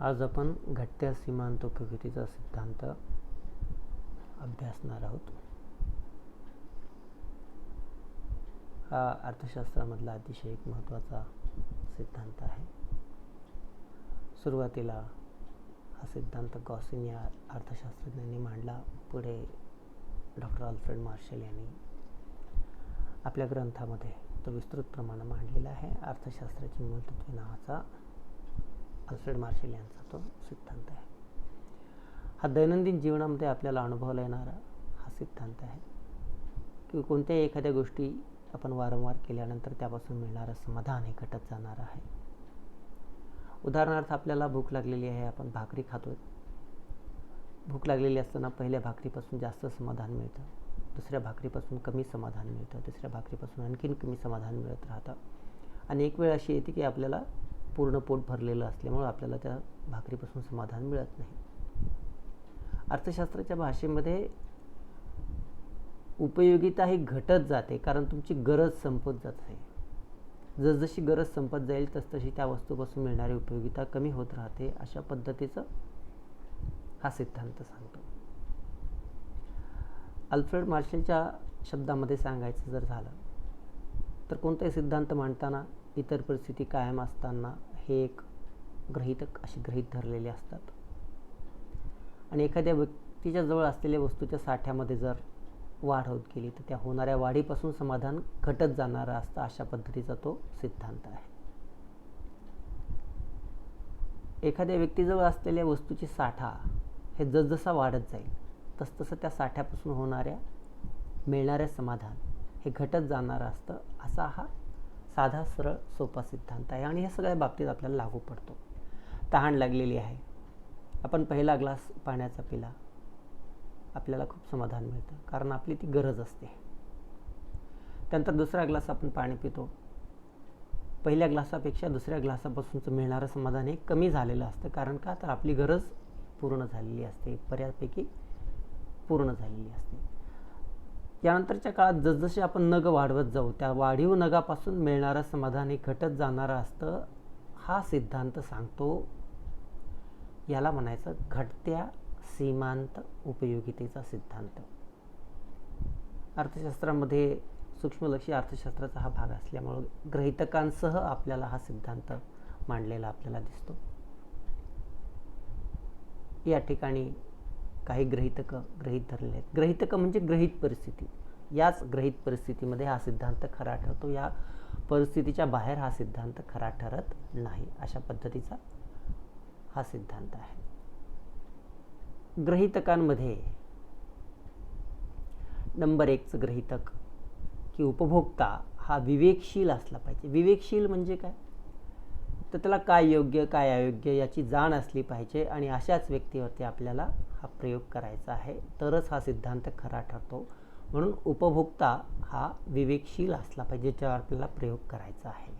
आज आपण घटत्या सीमांत उपयोगितेचा सिद्धांत अभ्यासणार आहोत. हा अर्थशास्त्रामधला अतिशय एक महत्त्वाचा सिद्धांत आहे. सुरुवातीला हा सिद्धांत गॉसिन या अर्थशास्त्रज्ञांनी मांडला. पुढे डॉक्टर अल्फ्रेड मार्शल यांनी आपल्या ग्रंथामध्ये तो विस्तृत प्रमाणे मांडलेला आहे. अर्थशास्त्राची मूलतत्वे नावाचा अल्फ्रेड मार्शल यांचा तो सिद्धांत आहे. हा दैनंदिन जीवनामध्ये आपल्याला अनुभवला येणारा हा सिद्धांत आहे की कोणत्याही एखाद्या गोष्टी आपण वारंवार केल्यानंतर त्यापासून मिळणारं समाधान हे घटत जाणार आहे. उदाहरणार्थ आपल्याला भूक लागलेली आहे, आपण भाकरी खातोय. भूक लागलेली असताना पहिल्या भाकरीपासून जास्त समाधान मिळतं, दुसऱ्या भाकरीपासून कमी समाधान मिळतं, तिसऱ्या भाकरीपासून आणखीन कमी समाधान मिळत राहतं आणि एक वेळ अशी येते की आपल्याला पूर्ण पोट भरलेलं असल्यामुळं आपल्याला त्या भाकरीपासून समाधान मिळत नाही. अर्थशास्त्राच्या भाषेमध्ये उपयोगिता ही घटत जाते कारण तुमची गरज संपत जाते. जसजशी गरज संपत जाईल तसतशी त्या वस्तूपासून मिळणारी उपयोगिता कमी होत राहते. अशा पद्धतीचं हा सिद्धांत सांगतो. अल्फ्रेड मार्शलच्या शब्दामध्ये सांगायचं जर झालं तर कोणताही सिद्धांत मांडताना इतर परिस्थिती कायम असताना हे एक गृहीतक अशी गृहीत धरलेले असतात आणि एखाद्या व्यक्तीच्या जवळ असलेल्या वस्तूच्या साठ्यामध्ये जर वाढ होत गेली तर त्या होणाऱ्या वाढीपासून समाधान घटत जाणारं असतं. अशा पद्धतीचा तो सिद्धांत आहे. एखाद्या व्यक्तीजवळ असलेल्या वस्तूची साठा हे जसजसा वाढत जाईल तसतसं त्या साठ्यापासून होणाऱ्या मिळणाऱ्या समाधान हे घटत जाणारं असतं. असा हा साधा सरळ सोपा सिद्धांत आहे आणि हे सगळ्या बाबतीत आपल्याला लागू पडतो. तहान लागलेली आहे, आपण पहिला ग्लास पाण्याचा पिला, आपल्याला खूप समाधान मिळतं कारण आपली ती गरज असते. त्यानंतर दुसरा ग्लास आपण पाणी पितो, पहिल्या ग्लासापेक्षा दुसऱ्या ग्लासापासूनचं मिळणारं समाधान हे कमी झालेलं असतं. कारण का तर आपली गरज पूर्ण झालेली असते, बऱ्यापैकी पूर्ण झालेली असते. यानंतरच्या काळात जसजसे आपण नग वाढवत जाऊ त्या वाढीव नगापासून मिळणारं समाधान हे घटत जाणारं असतं. हा सिद्धांत सांगतो. याला म्हणायचं घटत्या सीमांत उपयोगितेचा सिद्धांत. अर्थशास्त्रामध्ये सूक्ष्मलक्षी अर्थशास्त्राचा हा भाग असल्यामुळे गृहीतकांसह आपल्याला हा सिद्धांत मांडलेला आपल्याला दिसतो. या ठिकाणी काही गृहीतक गृहीत धरलेले आहेत. गृहीतक म्हणजे गृहीत परिस्थिती. याच गृहीत परिस्थितीमध्ये हा सिद्धांत खरा ठरतो. या परिस्थितीच्या बाहेर हा सिद्धांत खरा ठरत नाही. अशा पद्धतीचा हा सिद्धांत आहे. गृहीतकांमध्ये नंबर 1चं गृहीतक की उपभोक्ता हा विवेकशील असला पाहिजे. विवेकशील म्हणजे काय तर त्याला काय योग्य काय अयोग्य याची जाण असली पाहिजे आणि अशाच व्यक्तीवरती आपल्याला हा प्रयोग करायचा आहे. तरच हा सिद्धांत खरा ठरतो. म्हणून उपभोक्ता हा विवेकशील असला पाहिजे ज्याच्यावर आपल्याला प्रयोग करायचा आहे.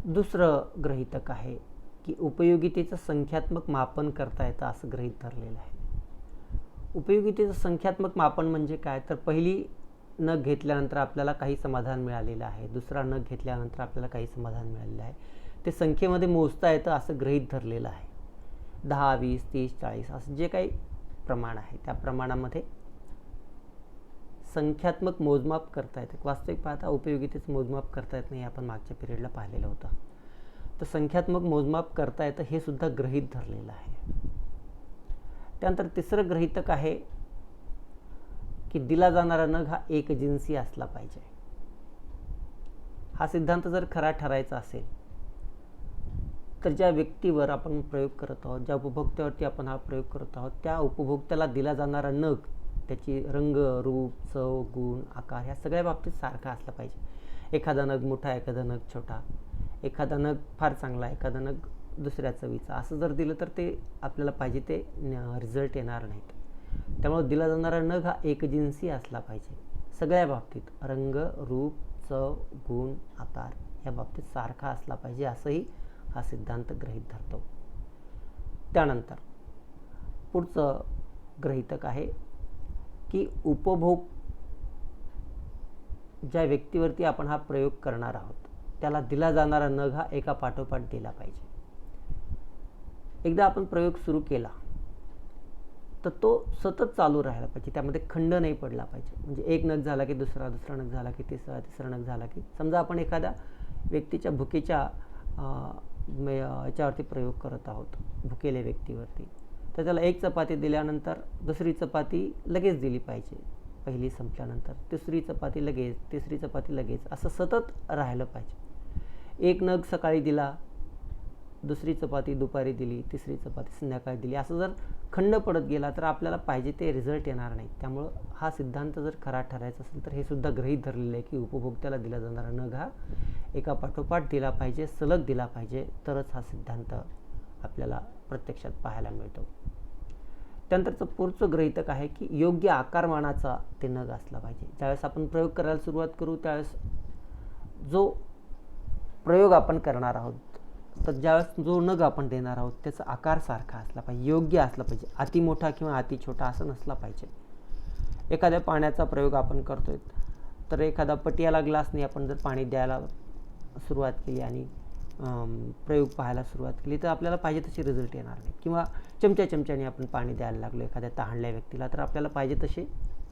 दुसरं गृहीतक आहे की उपयोगितेचं संख्यात्मक मापन करता येतं असं गृहीत धरलेलं आहे. उपयोगितेचं संख्यात्मक मापन म्हणजे काय तर पहिली नग घेतल्यानंतर आपल्याला काही समाधान मिळालेलं आहे, दुसरा नग घेतल्यानंतर आपल्याला काही समाधान मिळालेलं आहे. ते संख्येमध्ये मोजता येतं असं गृहीत धरलेलं आहे. 10, 20, 30, 40 असं जे काही प्रमाण आहे त्या प्रमाणामध्ये संख्यात्मक मोजमाप करता येतं. वास्तविक पाहता उपयोगितेचं मोजमाप करता येत नाही, आपण मागच्या पिरियडला पाहिलेलं होतं. तर संख्यात्मक मोजमाप करता येतं हे सुद्धा गृहीत धरलेलं आहे. त्यानंतर तिसरं गृहीतक आहे की दिला जाणारा नग हा एकजिन्सी असला पाहिजे. हा सिद्धांत जर खरा ठरायचा असेल तर ज्या व्यक्तीवर आपण प्रयोग करत आहोत, ज्या उपभोक्त्यावरती आपण हा प्रयोग करत आहोत त्या उपभोक्त्याला दिला जाणारा नग त्याची रंग, रूप, चव, गुण, आकार ह्या सगळ्या बाबतीत सारखा असला पाहिजे. एखादा नग मोठा, एखादा नग छोटा, एखादा नग फार चांगला, एखादा नग दुसऱ्या चवीचा असं जर दिलं तर ते आपल्याला पाहिजे ते रिझल्ट येणार नाहीत. त्यामुळे दिला जाणारा नग हा एकजिन्सी असला पाहिजे. सगळ्या बाबतीत रंग, रूप, चव, गुण, आकार या बाबतीत सारखा असला पाहिजे असंही हा सिद्धांत गृहीत धरतो. त्यानंतर पुढचं गृहीतक आहे की उपभोग ज्या व्यक्तीवरती आपण हा प्रयोग करणार आहोत त्याला दिला जाणारा नग हा एका पाठोपाठ दिला पाहिजे. एकदा आपण प्रयोग सुरू केला तर तो सतत चालू राहायला पाहिजे, त्यामध्ये खंड नाही पडला पाहिजे. म्हणजे एक नग झाला की दुसरा, दुसरा नग झाला की तिसरा, तिसरा नग झाला की, समजा आपण एखाद्या व्यक्तीच्या भुकेच्या याच्यावरती प्रयोग करत आहोत, भुकेल्या व्यक्तीवरती, तर त्याला एक चपाती दिल्यानंतर दुसरी चपाती लगेच दिली पाहिजे, पहिली संपल्यानंतर दुसरी चपाती लगेच, तिसरी चपाती लगेच, असं सतत राहिलं पाहिजे. एक नग सकाळी दिला, दुसरी चपाती दुपारी दिली, तिसरी चपाती संध्याकाळी दिली, असं जर खंड पडत गेला तर आपल्याला पाहिजे ते रिझल्ट येणार नाही. त्यामुळं हा सिद्धांत जर खरा ठरायचा असेल तर हे सुद्धा गृहीत धरलेलं आहे की उपभोक्त्याला दिला जाणारा नग हा एका पाठोपाठ दिला पाहिजे, सलग दिला पाहिजे, तरच हा सिद्धांत आपल्याला प्रत्यक्षात पाहायला मिळतो. त्यानंतरचं पुढचं गृहीतक आहे की योग्य आकारमानाचा ते नग असला पाहिजे. ज्यावेळेस आपण प्रयोग करायला सुरुवात करू त्यावेळेस जो प्रयोग आपण करणार आहोत, तर ज्यावेळेस जो नग आपण देणार आहोत त्याचा आकार सारखा असला पाहिजे, योग्य असला पाहिजे, अति मोठा किंवा अति छोटा असं नसला पाहिजे. एखाद्या पाण्याचा प्रयोग आपण करतोय तर एखादा पटियाला ग्लासने आपण जर पाणी द्यायला सुरुवात केली आणि प्रयोग पाहायला सुरुवात केली तर आपल्याला पाहिजे तसे रिझल्ट येणार नाही. किंवा चमच्याने आपण पाणी द्यायला लागलो एखाद्या तहानल्या व्यक्तीला तर आपल्याला पाहिजे तसे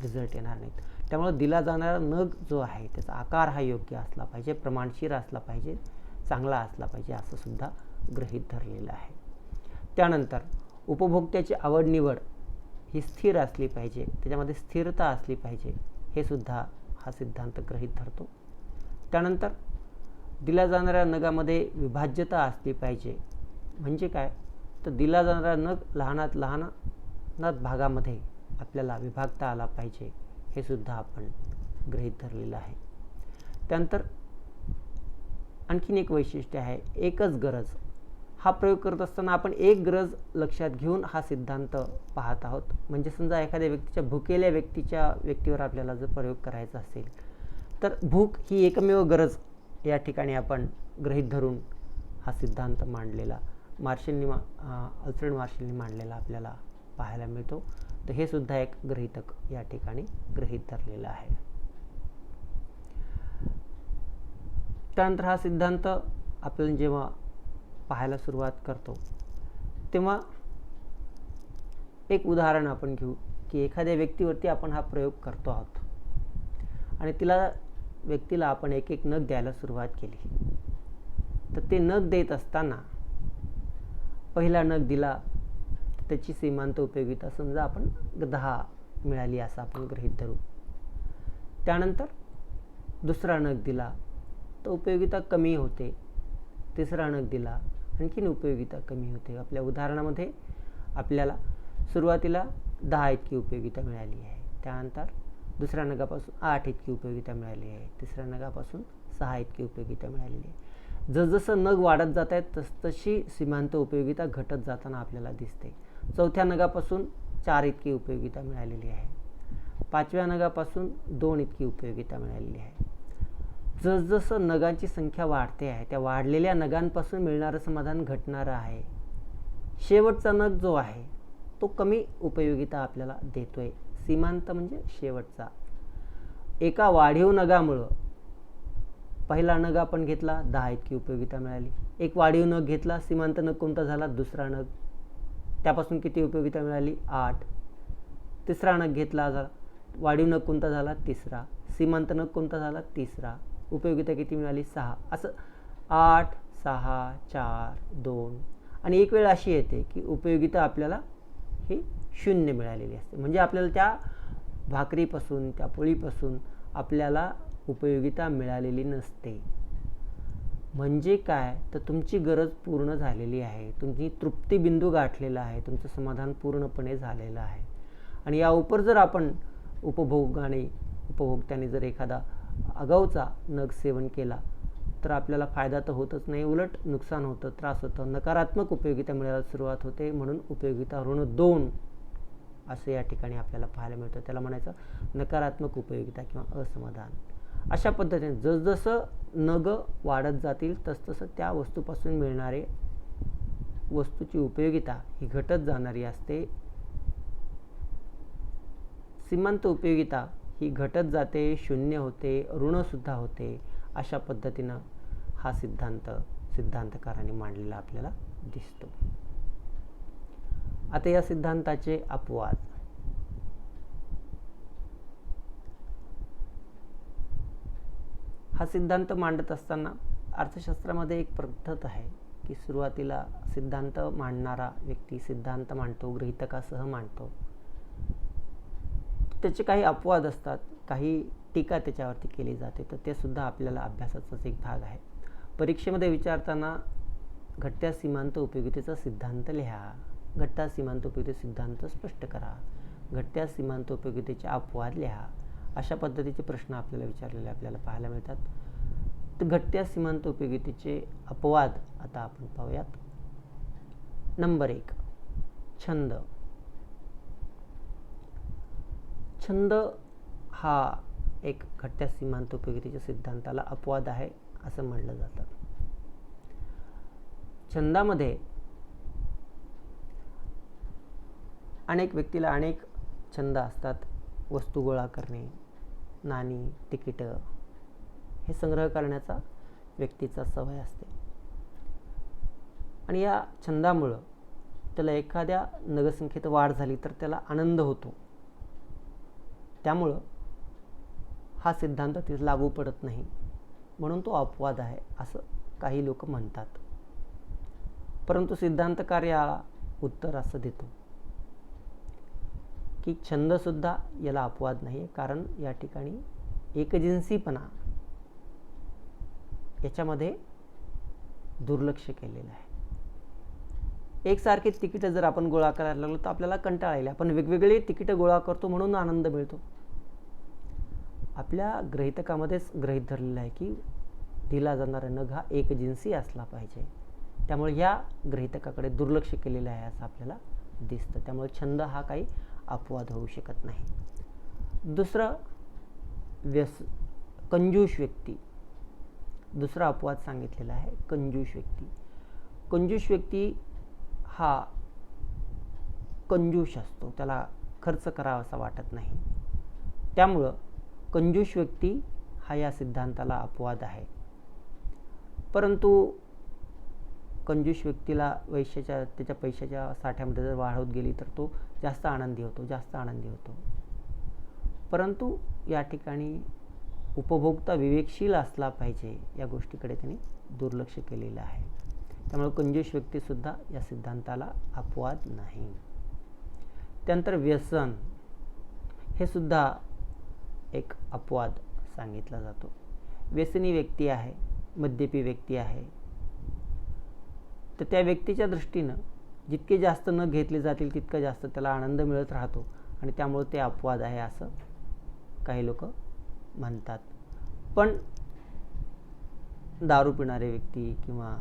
रिझल्ट येणार नाहीत. त्यामुळे दिला जाणारा नग जो आहे त्याचा आकार हा योग्य असला पाहिजे, प्रमाणशीर असला पाहिजे, चांगला असला पाहिजे, असं सुद्धा गृहीत धरलेलं आहे. त्यानंतर उपभोक्त्याची आवड निवड ही स्थिर असली पाहिजे, त्याच्यामध्ये स्थिरता असली पाहिजे, हे सुद्धा हा सिद्धांत गृहीत धरतो. त्यानंतर दिल्या जाणाऱ्या नगामध्ये विभाज्यता असली पाहिजे. म्हणजे काय तर दिला जाणारा नग लहानात लहान भागामध्ये आपल्याला विभागता आला पाहिजे, हे सुद्धा आपण गृहीत धरलेलं आहे. त्यानंतर आणखीन एक वैशिष्ट्य आहे एकच गरज. हा प्रयोग करत असताना आपण एक गरज लक्षात घेऊन हा सिद्धांत पाहत आहोत. म्हणजे समजा एखाद्या व्यक्तीच्या भुकेल्या व्यक्तीवर आपल्याला जर प्रयोग करायचा असेल तर भूक ही एकमेव गरज या ठिकाणी आपण गृहीत धरून हा सिद्धांत मांडलेला अल्फ्रेड मार्शलनी मांडलेला आपल्याला पाहायला मिळतो. तर हे सुद्धा एक गृहीतक या ठिकाणी गृहीत धरलेला आहे. त्यानंतर हा सिद्धांत आपण जेव्हा पाहायला सुरुवात करतो तेव्हा एक उदाहरण आपण घेऊ की एखाद्या व्यक्तीवरती आपण हा प्रयोग करतो आहोत आणि व्यक्तीला आपण एक एक नग द्यायला सुरुवात केली. तर ते नग देत असताना पहिला नग दिला त्याची सीमांत उपयोगिता समजा आपण 10 मिळाली असं आपण गृहीत धरू. त्यानंतर दुसरा नग दिला तर उपयोगिता कमी होते, तिसरा नग दिला आणखीन उपयोगिता कमी होते. आपल्या उदाहरणामध्ये आपल्याला सुरुवातीला 10 इतकी उपयोगिता मिळाली आहे, त्यानंतर दुसऱ्या नगापासून 8 इतकी उपयोगिता मिळाली आहे, तिसऱ्या नगापासून 6 इतकी उपयोगिता मिळालेली आहे. जसजसं नग वाढत जात आहेत तसतशी सीमांत उपयोगिता घटत जाताना आपल्याला दिसते. चौथ्या नगापासून 4 इतकी उपयोगिता मिळालेली आहे, 5व्या नगापासून 2 इतकी उपयोगिता मिळालेली आहे. जसजसं नगांची संख्या वाढते आहे त्या वाढलेल्या नगांपासून मिळणारं समाधान घटणारं आहे. शेवटचा नग जो आहे तो कमी उपयोगिता आपल्याला देतोय. सीमांत म्हणजे शेवटचा. एका वाढीव नगामुळं पहिला नग आपण घेतला 10 इतकी उपयोगिता मिळाली, एक वाढीव नग घेतला सीमांत नग कोणता झाला दुसरा नग, त्यापासून किती उपयोगिता मिळाली 8. तिसरा नग घेतला वाढीव नग कोणता झाला तिसरा, सीमांत नग कोणता झाला तिसरा, उपयोगिता किती मिळाली 6. असं 8, 6, 4, 2 आणि एक वेळ अशी येते की उपयोगिता आपल्याला ही 0 मिळालेली असते. म्हणजे आपल्याला त्या भाकरीपासून त्या पोळीपासून आपल्याला उपयोगिता मिळालेली नसते. म्हणजे काय तर तुमची गरज पूर्ण झालेली आहे, तुमची तृप्तिबिंदू गाठलेला आहे, तुमचं समाधान पूर्णपणे झालेलं आहे. आणि या उपर जर आपण उपभोक्त्याने जर एखादा आगाऊचा नग सेवन केला तर आपल्याला फायदा तर होतच नाही, उलट नुकसान होतं, त्रास होतं, नकारात्मक उपयोगिता मिळायला सुरुवात होते. म्हणून उपयोगिता ऋण 2 असं या ठिकाणी आपल्याला पाहायला मिळतं. त्याला म्हणायचं नकारात्मक उपयोगिता किंवा असमाधान. अशा पद्धतीने जसजसं नग वाढत जातील तसतसं त्या वस्तूपासून मिळणारे वस्तूची उपयोगिता ही घटत जाणारी असते. सीमांत उपयोगिता ही घटत जाते, 0 होते, ऋणसुद्धा होते. अशा पद्धतीनं हा सिद्धांतकारांनी मांडलेला आपल्याला दिसतो. आता या सिद्धांताचे अपवाद. हा सिद्धांत मांडत असताना अर्थशास्त्रामध्ये एक पद्धत आहे की सुरुवातीला सिद्धांत मांडणारा व्यक्ती सिद्धांत मांडतो, गृहीतकासह मांडतो. त्याचे काही अपवाद असतात, काही टीका त्याच्यावरती केली जाते, तर ते सुद्धा आपल्याला अभ्यासाचाच एक भाग आहे. परीक्षेमध्ये विचारताना घटत्या सीमांत उपयोगितेचा सिद्धांत लिहा, घटत्या सीमांत उपयोगिते सिद्धांत स्पष्ट करा, घटत्या सीमांत उपयोगितेचे अपवाद लिहा, अशा पद्धतीचे प्रश्न आपल्याला विचारलेले आपल्याला पाहायला मिळतात. तर घटत्या सीमांत उपयोगितेचे अपवाद आता आपण पाहूयात. नंबर 1, छंद. छंद हा एक घटत्या सीमांत उपयोगितेच्या सिद्धांताला अपवाद आहे असं म्हणलं जातं. छंदामध्ये अनेक व्यक्तीला अनेक छंद असतात. वस्तू गोळा करणे, नाणी, तिकीटं हे संग्रह करण्याचा व्यक्तीचा सवय असते. आणि या छंदामुळं त्याला एखाद्या नगरसंख्येत वाढ झाली तर त्याला आनंद होतो. त्यामुळं हा सिद्धांत तिथे लागू पडत नाही, म्हणून तो अपवाद आहे असं काही लोक म्हणतात. परंतु सिद्धांतकार याला उत्तर असं देतो की छंदसुद्धा याला अपवाद नाही, कारण या ठिकाणी एकजिन्सीपणा याच्यामध्ये दुर्लक्ष केलेलं आहे. एकसारखे तिकीटं जर आपण गोळा करायला लागलो तर आपल्याला कंटाळा येईल. आपण वेगवेगळे तिकीटं गोळा करतो म्हणून आनंद मिळतो. आपल्या गृहीतकामध्येच गृहीत धरलेलं आहे की दिला जाणारा नग हा एकजिन्सी असला पाहिजे. त्यामुळे या गृहीतकाकडे दुर्लक्ष केलेलं आहे असं आपल्याला दिसतं. त्यामुळे छंद हा काही अपवाद होऊ शकत नाही. दुसरं, कंजूष व्यक्ती. दुसरा अपवाद सांगितलेला आहे कंजूष व्यक्ती. कंजूष व्यक्ती हा कंजूष असतो, त्याला खर्च करावासा वाटत नाही. त्यामुळं कंजूष व्यक्ती हा या सिद्धांताला अपवाद आहे. परंतु कंजूष व्यक्तीला त्याच्या पैशाच्या साठ्यामध्ये जर वाढ होत गेली तर तो जास्त आनंदी होतो. परंतु या ठिकाणी उपभोक्ता विवेकशील असला पाहिजे या गोष्टीकडे त्यांनी दुर्लक्ष केलेलं आहे. त्यामुळे कंजूष व्यक्तीसुद्धा या सिद्धांताला अपवाद नाही. त्यानंतर व्यसन हे सुद्धा एक अपवाद सांगितला जातो. व्यसनी व्यक्ती आहे, मद्यपी व्यक्ती आहे, तर त्या व्यक्तीच्या दृष्टीनं जितके जास्त न घेतले जातील तितका जास्त त्याला आनंद मिळत राहतो आणि त्यामुळे ते अपवाद आहे असं काही लोक म्हणतात. पण दारू पिणारे व्यक्ती किंवा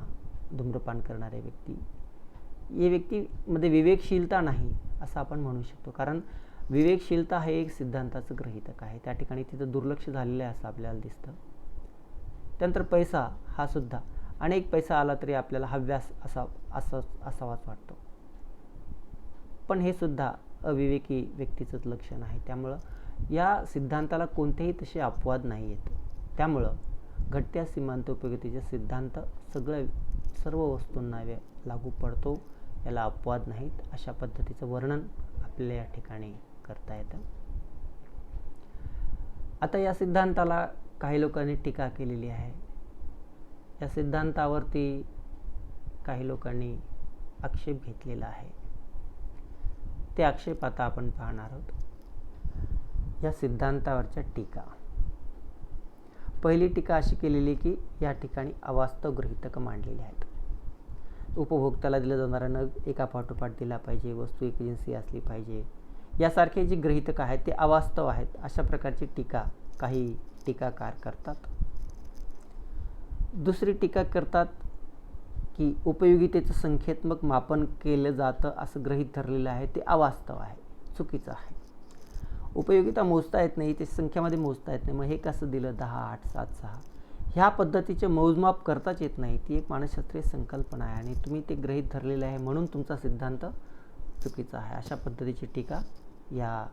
धूम्रपान करणारे व्यक्ती या व्यक्तीमध्ये विवेकशीलता नाही असं आपण म्हणू शकतो. कारण विवेकशीलता हे एक सिद्धांताचं गृहीतक आहे, त्या ठिकाणी तिथं दुर्लक्ष झालेलं आहे असं आपल्याला दिसतं. त्यानंतर पैसा हा सुद्धा, अनेक पैसा आला तरी आपल्याला हव्यास असावाच वाटतो. पण हे सुद्धा अविवेकी व्यक्तीचंच लक्षण आहे. त्यामुळं या सिद्धांताला कोणतेही तसे अपवाद नाही आहेत. त्यामुळं घटत्या सीमांत उपयोगितेचे सिद्धांत सर्व वस्तूंना लागू पडतो, याला अपवाद नाहीत, अशा पद्धतीचं वर्णन आपल्याला या ठिकाणी करता येतं. आता या सिद्धांताला काही लोकांनी टीका केलेली आहे. या सिद्धांतावरती काही लोकांनी आक्षेप घेतलेला आहे. ते आक्षेप आता आपण पाहणार आहोत. या सिद्धांतावरच्या टीका. पहिली टीका अशी केलेली की या ठिकाणी अवास्तव गृहीतकं मांडलेली आहेत. उपभोक्त्याला दिला जाणारा नग एका पाठोपाठ दिला पाहिजे, वस्तू एकजिन्सी असली पाहिजे, यासारखे जी गृहीतकं आहेत ते अवास्तव आहेत, अशा प्रकारची टीका काही टीकाकार करतात. दुसरी टीका करतात की उपयोगितेचं संख्यात्मक मापन केलं जातं असं गृहीत धरलेलं आहे, ते अवास्तव आहे, चुकीचं आहे. उपयोगिता मोजता येत नाही, ते संख्यामध्ये मोजता येत नाही. मग हे कसं दिलं 10, 8, 7, 6 ह्या पद्धतीचे मोजमाप करताच येत नाही. ती एक मानसशास्त्रीय संकल्पना आहे आणि तुम्ही ते गृहीत धरलेलं आहे म्हणून तुमचा सिद्धांत चुकीचा आहे, अशा पद्धतीची टीका या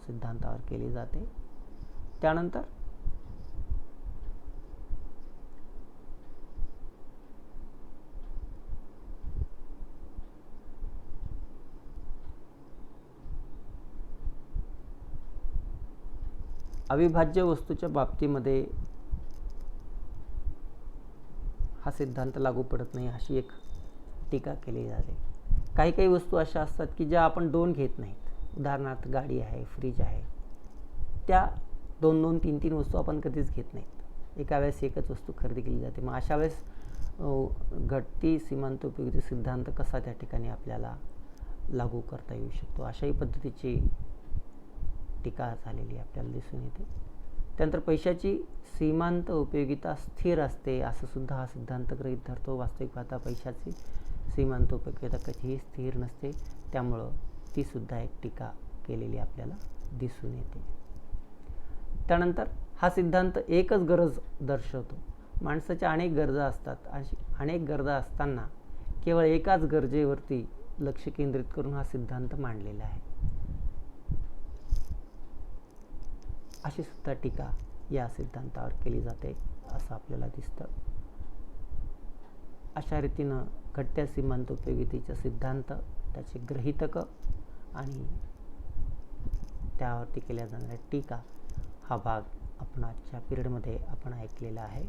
सिद्धांतावर केली जाते. त्यानंतर अविभाज्य वस्तूच्या बाबतीमध्ये हा सिद्धांत लागू पडत नाही अशी एक टीका केली जाते. काही काही वस्तू अशा असतात की ज्या आपण दोन घेत नाहीत. उदाहरणार्थ गाडी आहे, फ्रीज आहे, त्या 2-2, 3-3 वस्तू आपण कधीच घेत नाहीत. एका वेळेस एकच वस्तू खरेदी केली जाते. मग अशा वेळेस घटती सीमांत उपयोगिता सिद्धांत कसा त्या ठिकाणी आपल्याला लागू करता येऊ शकतो, अशाही पद्धतीची टीका झालेली आपल्याला दिसून येते. त्यानंतर पैशाची सीमांत उपयोगिता स्थिर असते असं सुद्धा हा सिद्धांत गृहीत धरतो. वास्तविक पाहता पैशाची सीमांत उपयोगिता कधीही स्थिर नसते, त्यामुळं ती सुद्धा एक टीका केलेली आपल्याला दिसून येते. त्यानंतर हा सिद्धांत एकच गरज दर्शवतो. माणसाच्या अनेक गरजा असतात. अनेक गरजा असताना केवळ एकाच गरजेवरती लक्ष केंद्रित करून हा सिद्धांत मांडलेला आहे, अशी सुद्धा टीका या सिद्धांतावर केली जाते असं आपल्याला दिसतं. अशा रीतीनं घटत्या सीमांत उपयोगितेचा सिद्धांत, त्याचे गृहीतक आणि त्यावरती केल्या जाणाऱ्या टीका हा भाग आपण आजच्या पिरियडमध्ये आपण ऐकलेला आहे.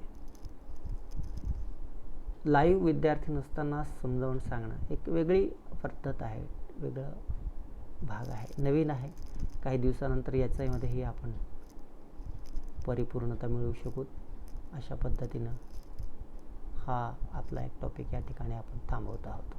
लाईव्ह विद्यार्थी नसताना समजावून सांगणं एक वेगळी पद्धत आहे, वेगळं भाग आहे, नवीन आहे. काही दिवसानंतर याच्यामध्येही आपण परिपूर्णता मिळवू शकू. अशा पद्धतीनं हा आपला एक टॉपिक या ठिकाणी आपण थांबवत आहोत.